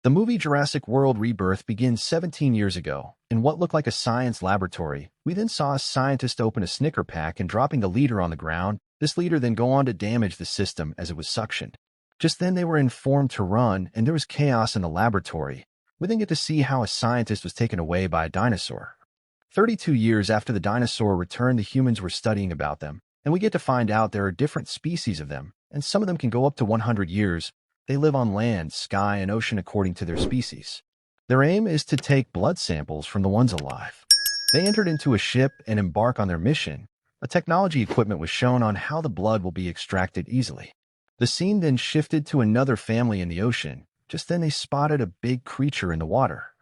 The movie Jurassic World Rebirth begins 17 years ago. In what looked like a science laboratory, we then saw a scientist open a Snicker pack and dropping the leader on the ground. This leader then go on to damage the system as it was suctioned. Just then they were informed to run, and there was chaos in the laboratory. We then get to see how a scientist was taken away by a dinosaur. 32 years after the dinosaur returned, the humans were studying about them, and we get to find out there are different species of them, and some of them can go up to 100 years. They live on land, sky, and ocean according to their species. Their aim is to take blood samples from the ones alive. They entered into a ship and embark on their mission. A technology equipment was shown on how the blood will be extracted easily. The scene then shifted to another family in the ocean. Just then they spotted a big creature in the water.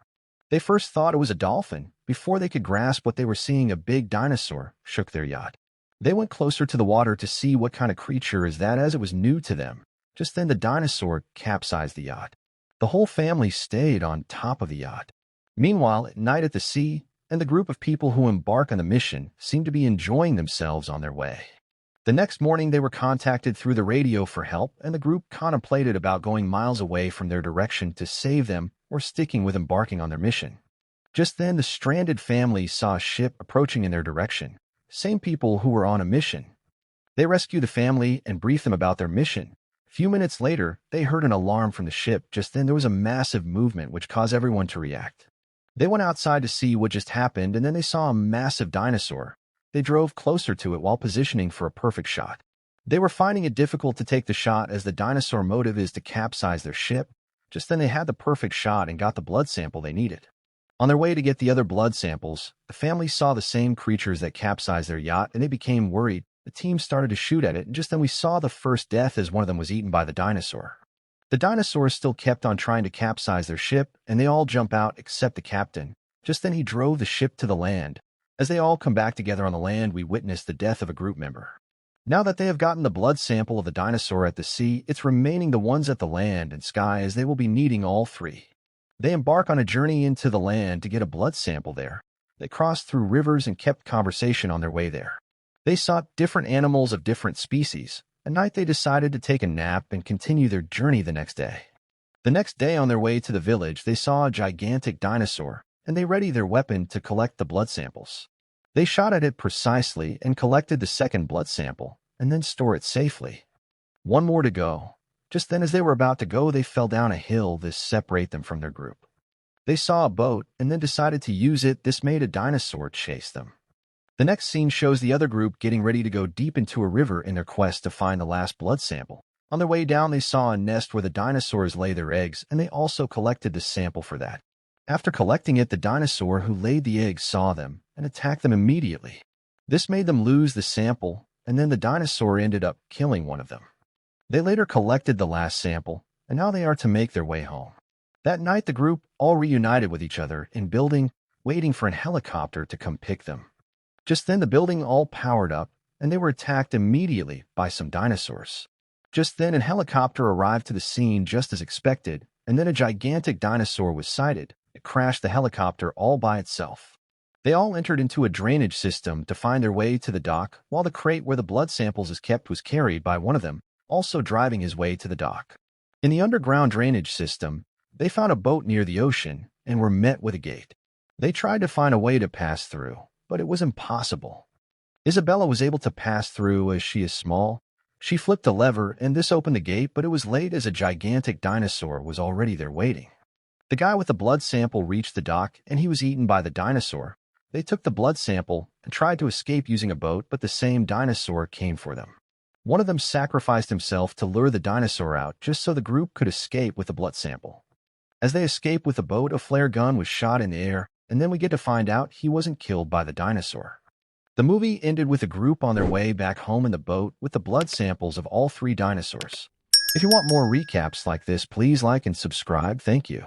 They first thought it was a dolphin. Before they could grasp what they were seeing, a big dinosaur shook their yacht. They went closer to the water to see what kind of creature is that, as it was new to them. Just then the dinosaur capsized the yacht. The whole family stayed on top of the yacht. Meanwhile, at night at the sea, and the group of people who embark on the mission seemed to be enjoying themselves on their way. The next morning they were contacted through the radio for help, and the group contemplated about going miles away from their direction to save them or sticking with embarking on their mission. Just then the stranded family saw a ship approaching in their direction. Same people who were on a mission. They rescued the family and briefed them about their mission. Few minutes later, they heard an alarm from the ship. Just then there was a massive movement which caused everyone to react. They went outside to see what just happened, and then they saw a massive dinosaur. They drove closer to it while positioning for a perfect shot. They were finding it difficult to take the shot as the dinosaur motive is to capsize their ship. Just then they had the perfect shot and got the blood sample they needed. On their way to get the other blood samples, the family saw the same creatures that capsized their yacht, and they became worried. The team started to shoot at it, and just then we saw the first death as one of them was eaten by the dinosaur. The dinosaurs still kept on trying to capsize their ship, and they all jump out except the captain. Just then he drove the ship to the land. As they all come back together on the land, we witness the death of a group member. Now that they have gotten the blood sample of the dinosaur at the sea, it's remaining the ones at the land and sky, as they will be needing all three. They embark on a journey into the land to get a blood sample there. They crossed through rivers and kept conversation on their way there. They sought different animals of different species. At night they decided to take a nap and continue their journey the next day. The next day on their way to the village, they saw a gigantic dinosaur, and they readied their weapon to collect the blood samples. They shot at it precisely and collected the second blood sample, and then store it safely. One more to go. Just then as they were about to go, they fell down a hill. This separated them from their group. They saw a boat and then decided to use it. This made a dinosaur chase them. The next scene shows the other group getting ready to go deep into a river in their quest to find the last blood sample. On their way down, they saw a nest where the dinosaurs lay their eggs, and they also collected the sample for that. After collecting it, the dinosaur who laid the eggs saw them and attacked them immediately. This made them lose the sample, and then the dinosaur ended up killing one of them. They later collected the last sample, and now they are to make their way home. That night, the group all reunited with each other in building, waiting for a helicopter to come pick them. Just then the building all powered up, and they were attacked immediately by some dinosaurs. Just then a helicopter arrived to the scene just as expected, and then a gigantic dinosaur was sighted. It crashed the helicopter all by itself. They all entered into a drainage system to find their way to the dock, while the crate where the blood samples is kept was carried by one of them, also driving his way to the dock. In the underground drainage system, they found a boat near the ocean and were met with a gate. They tried to find a way to pass through, but it was impossible. Isabella was able to pass through as she is small. She flipped a lever and this opened the gate, but it was late as a gigantic dinosaur was already there waiting. The guy with the blood sample reached the dock and he was eaten by the dinosaur. They took the blood sample and tried to escape using a boat, but the same dinosaur came for them. One of them sacrificed himself to lure the dinosaur out just so the group could escape with the blood sample. As they escaped with the boat, a flare gun was shot in the air, and then we get to find out he wasn't killed by the dinosaur. The movie ended with a group on their way back home in the boat with the blood samples of all three dinosaurs. If you want more recaps like this, please like and subscribe. Thank you.